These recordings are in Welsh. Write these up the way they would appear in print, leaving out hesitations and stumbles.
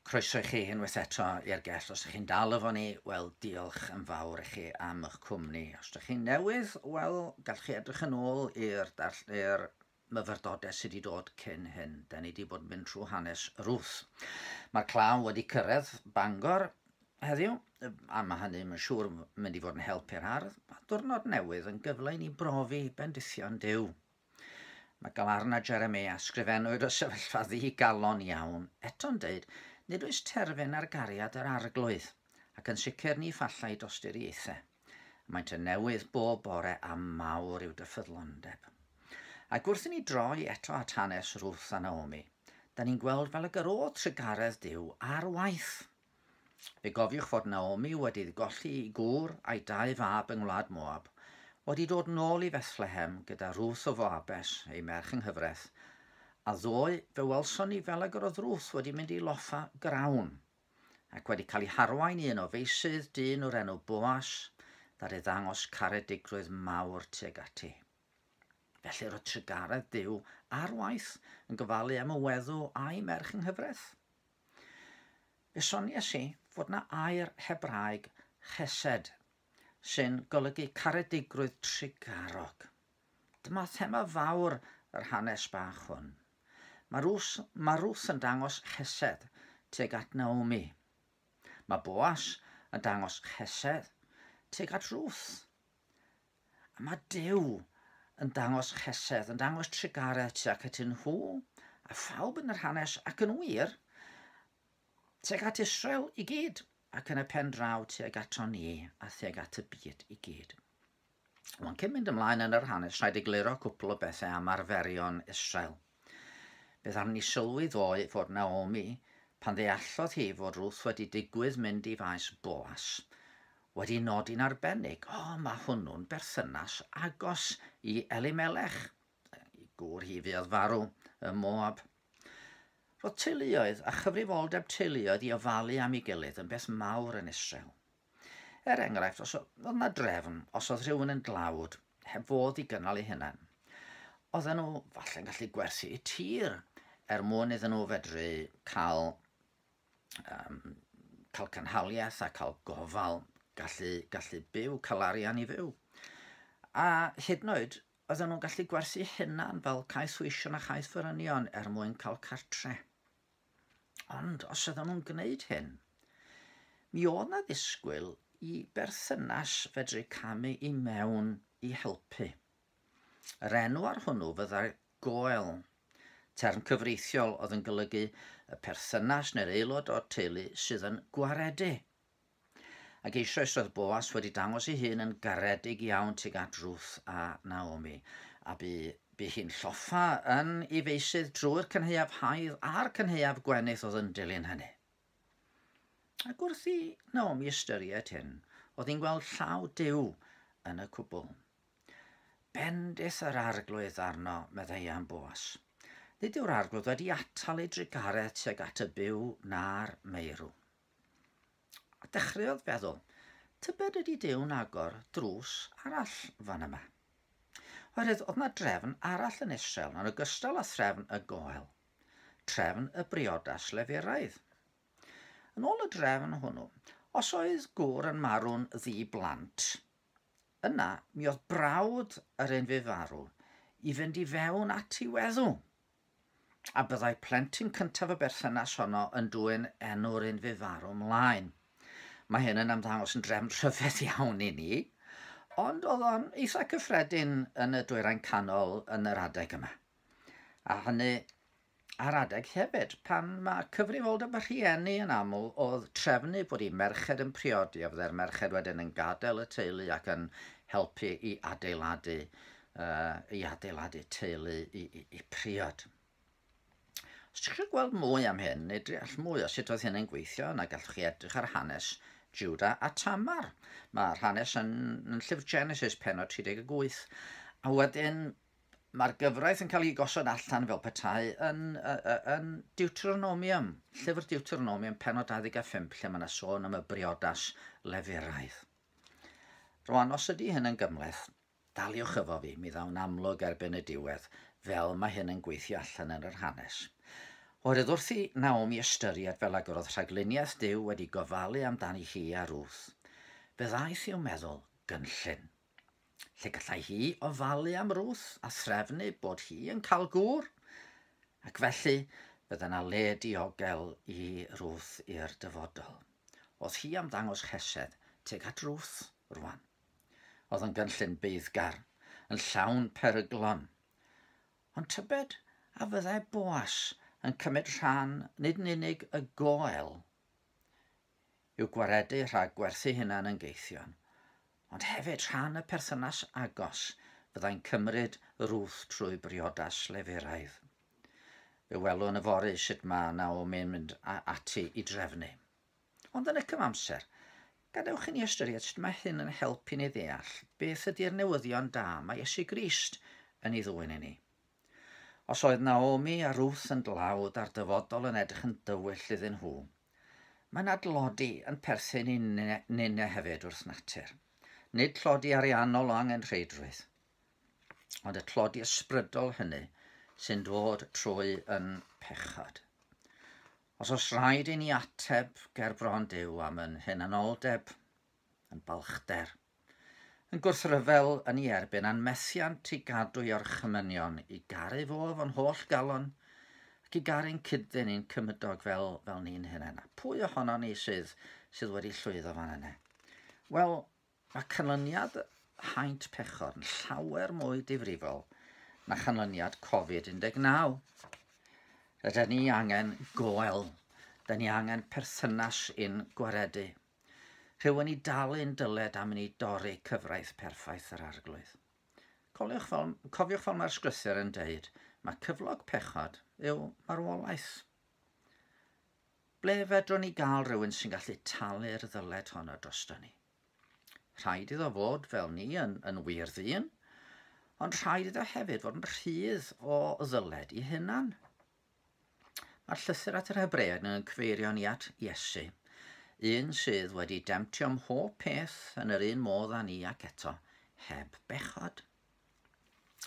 Croeso i chi unwaith eto i'r Gell. Os ydych chi'n dal efo ni, wel, diolch yn fawr i chi am eich cwmni. Os ydych chi'n newydd, wel, gall chi edrych yn ôl i'r myfyrdodau sydd wedi dod cyn hyn. Da ni wedi bod yn mynd trwy hanes Ruth. Mae'r claw wedi cyrraedd Bangor heddiw, a mae hynny, mae'n siŵr, mynd i fod yn helpu'r ardd. Mae diwrnod newydd yn gyfle i ni brofi bendithion Duw. Mae Gair a Jeremia sgrifennwyd o sefyllfa ddigalon iawn, eto'n deud, nid oes terfyn ar gariad yr arglwydd, ac yn sicr ni phallai dosturiaethau. Maent yn newydd bob bore am mawr i'w dyffyddlondeb. Ac wrth i ni droi eto at hanes Ruth a Naomi, da ni'n gweld fel y gyrodd trygaredd Duw ar waith. Fe gofiwch fod Naomi wedi golli i gŵr a'i 2 fab yng Ngwlad Moab, wedi dod nôl i Bethlehem gyda Ruth o Boas, ei merch yng nghyfraith, a ddoe fe welson ni fel y gyroedd Ruth wedi mynd i loffa grawn, ac wedi cael ei harwain i un o feisydd dyn o'r enw Boas, ddari ddangos caredigrwydd mawr tuag ati. Felly roedd trygaredd Duw ar waith yn gofalu am y weddw a'i merch yng nghyfraith. Fe soniais i fod yna air Hebraeg chesed, sy'n golygu caredigrwydd trigarog. Dyma thema fawr yr hanes bach hwn. Mae Ruth yn dangos chesed tuag at Naomi. Mae Boas yn dangos chesed tuag at Ruth. A mae Duw yn dangos chesed, yn dangos trigaredd tuag at nhw, a phawb yn yr hanes ac yn wir, tuag at Israel i gyd, ac yn y pen draw tuag ato ni a tuag at y byd i gyd. Ond cyn mynd ymlaen yn yr hanes, rhaid egluro cwpl o bethau am arferion Israel. Bydd am ni sylwi ddoe fod Naomi, pan ddeallodd hi fod Ruth wedi digwydd mynd i faes Boas, wedi nodi'n arbennig, mae hwnnw'n berthynas agos i Elimelech, i gŵr hi fydd farw y Moab. Roedd teuluoedd a chyfrifoldeb teuluoedd i ofalu am ei gilydd yn beth mawr yn Israel. Enghraifft, os oedd yna drefn, os oedd rhywun yn dlawd, heb fodd i gynnal ei hunain, oedden nhw falle'n gallu gwerthu i tir mwyn iddyn nhw fedru cael cynhaliaeth a cael gofal, gallu byw, cael arian i fyw. A hyd yn oed, oedden nhw'n gallu gwerthu hunan fel caeth weision a chaeth ferynion mwyn cael cartre. Ond os oedden nhw'n gwneud hyn, mi oedd na ddisgwyl i berthynas fedru camu i mewn i helpu. Yr enw ar hwnnw fyddai Gell, term cyfreithiol oedd yn golygu y perthynas neu'r aelod o'r teulu sydd yn gwaredu. Ac eisoes roedd Boas wedi dangos ei hun yn garedig iawn tuag at Ruth a Naomi, a bu hi'n lloffa yn ei feisydd drwy'r cynheuaf haidd a'r cynheuaf gwenith oedd yn dilyn hynny. Ac wrth i Naomi ystyried hyn, oedd hi'n gweld llaw Duw yn y cwbl. Bendith yr arglwydd arno, meddai am Boas. Nid yw'r arglwydd wedi atal ei drigaredd tuag at y byw na'r meirw. A dechreuodd feddwl, tybed ydy Duw'n agor drws arall fan yma. Oherwydd oedd yna drefn arall yn Israel yn ogystal â threfn y Gell, trefn y briodas Lefuraidd. Yn ôl y drefn hwnnw, os oedd gŵr yn marw'n ddi-blant, yna mi oedd brawd yr un fu farw i fynd i fewn at ei weddw, a byddai plentyn cyntaf y berthynas honno yn dwyn enw'r un fu farw ymlaen. Mae hyn yn ymddangos yn drefn rhyfedd iawn i ni, ond oedd o'n eitha cyffredin yn y dwyrain canol yn yr adeg yma. A hynny ar adeg hefyd, pan mae cyfrifoldeb y rhieni yn aml oedd trefnu bod ei merched yn priodi, a fydde'r merched wedyn yn gadael y teulu ac yn helpu i adeiladu teulu i priod. Os ydych chi'n gweld mwy am hyn, neu deall mwy o sut oedd hyn yn gweithio, yna gallwch chi edrych ar hanes Juda a Tamar. Mae'r hanes yn llyfr Genesis pennod 38. A wedyn mae'r gyfraith yn cael ei gosod allan fel petai yn Deuteronomium, llyfr Deuteronomium pennod 25, lle mae yna sôn am y briodas Lefuraidd. Rwan, os ydy hyn yn gymleth, daliwch efo fi, mi ddawn amlwg erbyn y diwedd, fel mae hyn yn gweithio allan yn yr hanes. Oedd wrth i Naomi ystyried fel ag oedd rhagluniaeth Duw wedi gofalu amdani hi a Ruth, fe ddaeth i'w meddwl gynllun. Lle gallai hi ofalu am Ruth a threfnu bod hi yn cael gŵr, ac felly bydde yna le diogel i Ruth i'r dyfodol. Oedd hi am ddangos chesed tuag at Ruth rwan. Oedd yn gynllun beiddgar, yn llawn peryglon. Ond tybed a fyddai Boas yn cymryd rhan nid yn unig y Gell yw gwaredu rhag gwerthu hunan yn geithion, ond hefyd rhan y perthynas agos fyddai'n cymryd Ruth trwy briodas leferaidd. Fe welwn y fory sut mae Naomi'n mynd ati i drefnu. Ond yn y cymamser, gadewch i ni ystyried sut mae hyn yn helpu ni ddeall beth ydy'r newyddion da mae Iesu Grist yn ei ddwyn i ni. Os oedd Naomi a Ruth yn dlawd a'r dyfodol yn edrych yn dywyll iddyn nhw, mae'n adlodi yn perthyn i ninne hefyd wrth natur. Nid tlodi ariannol o angen rheidrwydd, ond y tlodi ysbrydol hynny sy'n dod trwy yn pechod. Os oes rhaid i ni ateb ger bron Duw am yn hunanoldeb, yn balchder, yn gwrthryfel yn ei erbyn a'n methiant i gadw i orchymynion i garu fo fo'n holl galon ac i garu'n cydyn ni'n cymydog fel ni'n hynny. Pwy ohono ni sydd wedi llwyddo fan yna? Wel, mae canlyniad haint pechod yn llawer mwy difrifol na chanlyniad Covid-19. Rydyn ni angen Gell, rydyn ni angen perthynas i'n gwaredu. Rhywun i dalu'n dyled am i ni dorri cyfraith perffaith yr arglwydd. Cofiwch fel mae'r sglythyr yn deud, mae cyflog pechod yw marwolaeth. Ble fedrwn ni gael rhywun sy'n gallu talu'r ddyled honno drosto ni? Rhaid iddo fod fel ni yn wir ddyn, ond rhaid iddo hefyd fod yn rhydd o ddyled i hunan. Mae'r llythyr at yr Hebreaid yn cyfeirio ni at Iesu, un sydd wedi demtio mhob peth yn yr un modd â ni ac eto, heb bechod.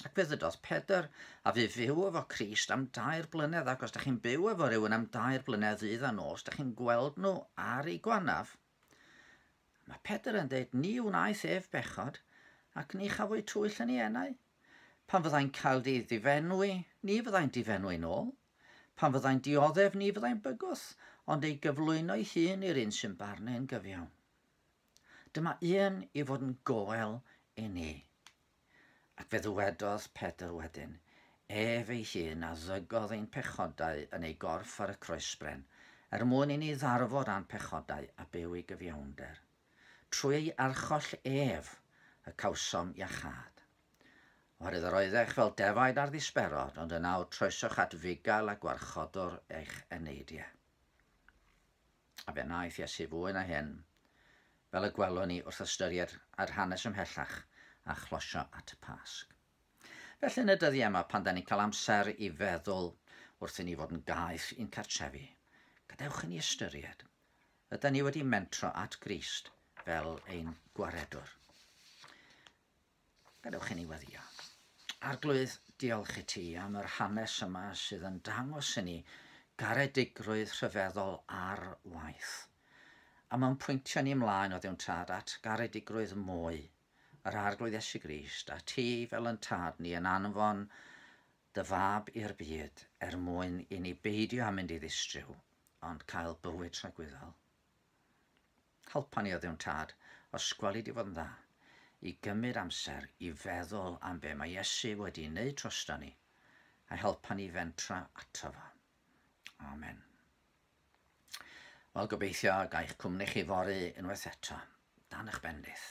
Ac fe ddydodd Pedr a fi fyw efo Crist am 2 blynedd, ac os da chi'n byw efo rhywun am 2 blynedd ddydd a nos, da chi'n gweld nhw ar ei gwanaf. Mae Pedr yn dweud, ni wnaeth ef bechod, ac ni chafwyd twyll yn ei enau. Pan fyddai'n cael ddifenwi, ni fyddai'n difenwi nôl. Pan fyddai'n dioddef, ni fyddai'n bygwth, ond ei gyflwyno ei hun i'r un sy'n barnu'n gyfiawn. Dyma un i fod yn Gell i ni. Ac fe ddwedodd Pedr wedyn, ef ei hun a ddygodd ein pechodau yn ei gorff ar y croesbren, mwyn i ni ddarfod a'n pechodau a byw i gyfiawnder. Trwy ei archoll ef y cawsom iachad. Oherwydd yr oeddech fel defaid ar ddisberod, ond yna o troesoch at fugail a gwarchodwr eich eneidiau. A fe wnaeth Iesu fwy na hyn, fel y gwelwn ni wrth ystyried ar hanes ymhellach a chlosio at y Pasg. Felly yn y dyddiau yma, pan da ni'n cael amser i feddwl wrth i ni fod yn gaeth i'n cartrefi, gadewch i ni ystyried, ydyn ni wedi mentro at Grist fel ein gwaredwr. Gadewch i ni weddio. Arglwydd, diolch i ti am yr hanes yma sydd yn dangos i ni garedigrwydd rhyfeddol ar waith. A mae'n pwyntio ni ymlaen o ddiwn tad at garedigrwydd mwy, yr arglwydd Iesu Grist, a ti fel yn tad ni yn anfon dy fab i'r byd mwyn i ni beidio am mynd i ddistryw, ond cael bywyd rhagwyddol. Helpa ni o ddiwn tad, os gweli di fod yn dda, i gymryd amser i feddwl am be mae Iesu wedi wneud drosto ni, a helpa ni fentra ato fo. Amen. Wel, gobeithio gael eich cwmni chi fory unwaith eto, dan eich bendith.